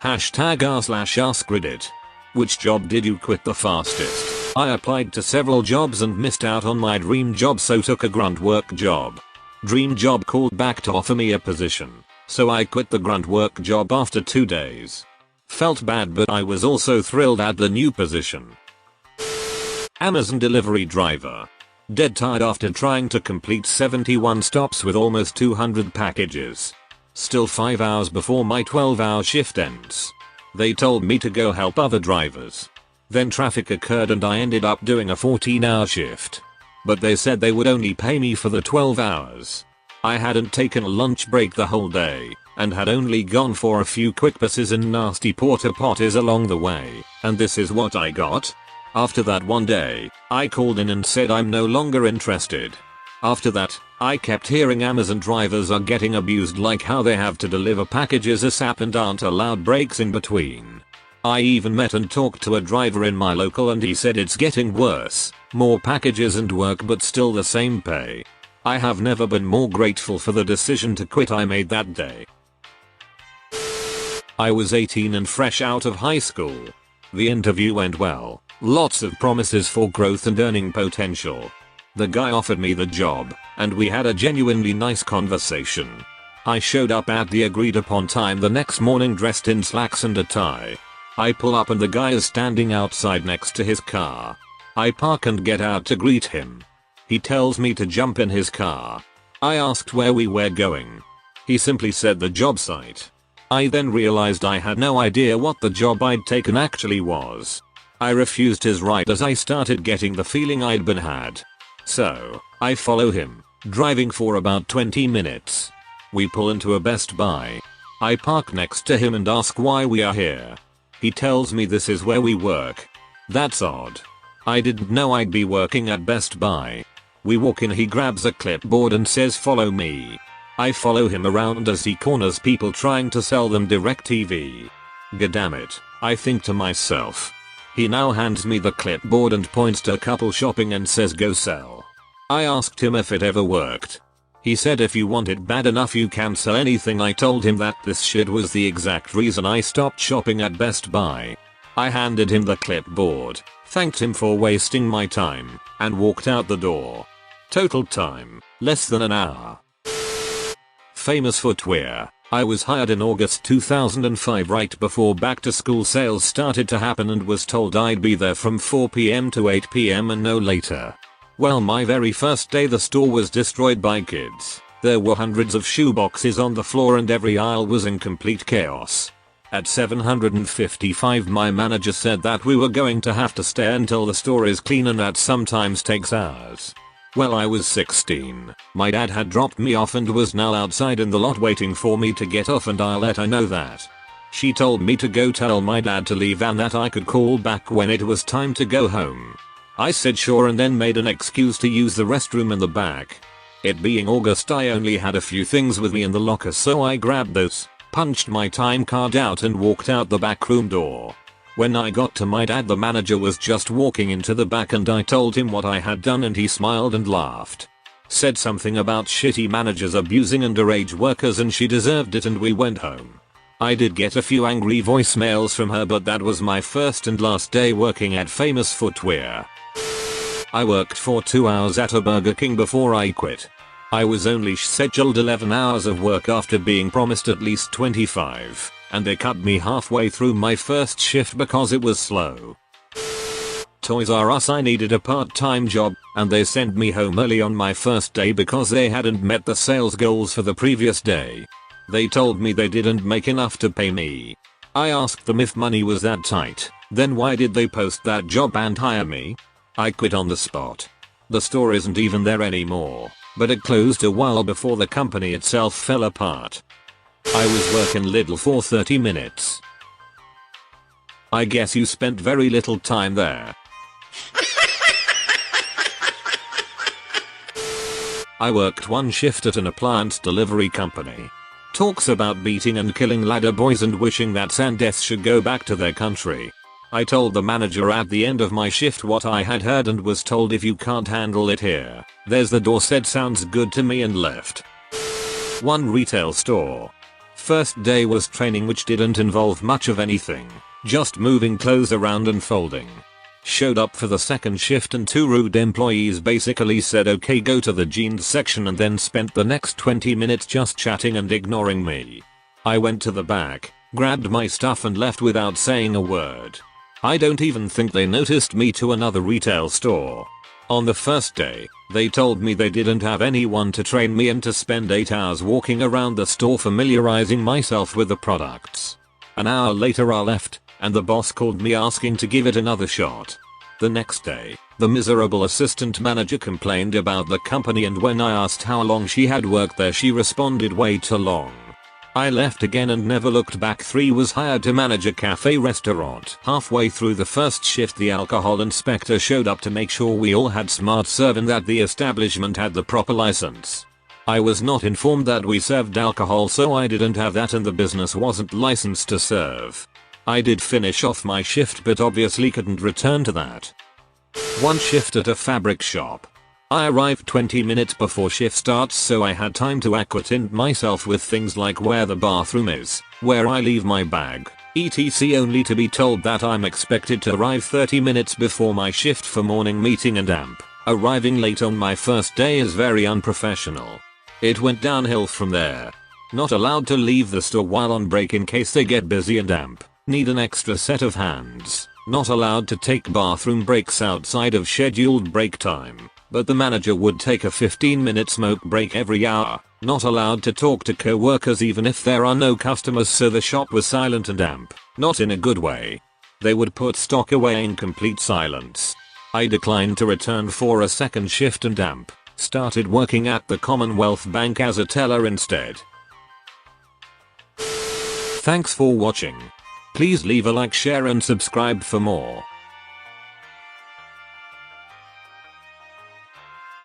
#r/AskReddit. Which job did you quit the fastest? I applied to several jobs and missed out on my dream job, so took a grunt work job. Dream job called back to offer me a position, so I quit the grunt work job after 2 days. Felt bad, but I was also thrilled at the new position. Amazon delivery driver. Dead tired after trying to complete 71 stops with almost 200 packages. Still 5 hours before my 12-hour shift ends. They told me to go help other drivers. Then traffic occurred and I ended up doing a 14-hour shift. But they said they would only pay me for the 12 hours. I hadn't taken a lunch break the whole day, and had only gone for a few quick pisses and nasty porta potties along the way, and this is what I got? After that one day, I called in and said I'm no longer interested. After that, I kept hearing Amazon drivers are getting abused, like how they have to deliver packages ASAP and aren't allowed breaks in between. I even met and talked to a driver in my local and he said it's getting worse, more packages and work but still the same pay. I have never been more grateful for the decision to quit I made that day. I was 18 and fresh out of high school. The interview went well, lots of promises for growth and earning potential. The guy offered me the job, and we had a genuinely nice conversation. I showed up at the agreed upon time the next morning dressed in slacks and a tie. I pull up and the guy is standing outside next to his car. I park and get out to greet him. He tells me to jump in his car. I asked where we were going. He simply said the job site. I then realized I had no idea what the job I'd taken actually was. I refused his ride as I started getting the feeling I'd been had. So, I follow him, driving for about 20 minutes. We pull into a Best Buy. I park next to him and ask why we are here. He tells me this is where we work. That's odd. I didn't know I'd be working at Best Buy. We walk in, he grabs a clipboard and says follow me. I follow him around as he corners people trying to sell them DirecTV. Goddammit, I think to myself. He now hands me the clipboard and points to a couple shopping and says go sell. I asked him if it ever worked. He said if you want it bad enough you can sell anything. I told him that this shit was the exact reason I stopped shopping at Best Buy. I handed him the clipboard, thanked him for wasting my time, and walked out the door. Total time, less than an hour. Famous footwear. I was hired in August 2005 right before back to school sales started to happen and was told I'd be there from 4 PM to 8 PM and no later. Well, my very first day the store was destroyed by kids. There were hundreds of shoe boxes on the floor and every aisle was in complete chaos. At 7:55 my manager said that we were going to have to stay until the store is clean and that sometimes takes hours. Well, I was 16. My dad had dropped me off and was now outside in the lot waiting for me to get off, and I let her know that. She told me to go tell my dad to leave and that I could call back when it was time to go home. I said sure and then made an excuse to use the restroom in the back. It being August I only had a few things with me in the locker, so I grabbed those, punched my time card out and walked out the back room door. When I got to my dad the manager was just walking into the back and I told him what I had done and he smiled and laughed. Said something about shitty managers abusing underage workers and she deserved it, and we went home. I did get a few angry voicemails from her, but that was my first and last day working at Famous Footwear. I worked for 2 hours at a Burger King before I quit. I was only scheduled 11 hours of work after being promised at least 25. And they cut me halfway through my first shift because it was slow. Toys R Us. I needed a part-time job, and they sent me home early on my first day because they hadn't met the sales goals for the previous day. They told me they didn't make enough to pay me. I asked them if money was that tight, then why did they post that job and hire me? I quit on the spot. The store isn't even there anymore, but it closed a while before the company itself fell apart. I was working Lidl for 30 minutes. I guess you spent very little time there. I worked one shift at an appliance delivery company. Talks about beating and killing ladder boys and wishing that Sandesh should go back to their country. I told the manager at the end of my shift what I had heard and was told if you can't handle it here, there's the door. Said sounds good to me and left. One retail store. First day was training, which didn't involve much of anything, just moving clothes around and folding. Showed up for the second shift and 2 rude employees basically said okay, go to the jeans section, and then spent the next 20 minutes just chatting and ignoring me. I went to the back, grabbed my stuff and left without saying a word. I don't even think they noticed me to another retail store. On the first day, they told me they didn't have anyone to train me and to spend 8 hours walking around the store familiarizing myself with the products. An hour later I left, and the boss called me asking to give it another shot. The next day, the miserable assistant manager complained about the company, and when I asked how long she had worked there, she responded way too long. I left again and never looked back. 3 was hired to manage a cafe restaurant. Halfway through the first shift, the alcohol inspector showed up to make sure we all had smart serve and that the establishment had the proper license. I was not informed that we served alcohol, so I didn't have that and the business wasn't licensed to serve. I did finish off my shift but obviously couldn't return to that. One shift at a fabric shop. I arrived 20 minutes before shift starts, so I had time to acquaint myself with things like where the bathroom is, where I leave my bag, etc., only to be told that I'm expected to arrive 30 minutes before my shift for morning meeting and amp. Arriving late on my first day is very unprofessional. It went downhill from there. Not allowed to leave the store while on break in case they get busy and amp need an extra set of hands. Not allowed to take bathroom breaks outside of scheduled break time, but the manager would take a 15-minute smoke break every hour. Not allowed to talk to co-workers even if there are no customers, so the shop was silent and amp. Not in a good way. They would put stock away in complete silence. I declined to return for a second shift and amp. Started working at the Commonwealth Bank as a teller instead. Thanks for watching. Please leave a like, share and subscribe for more.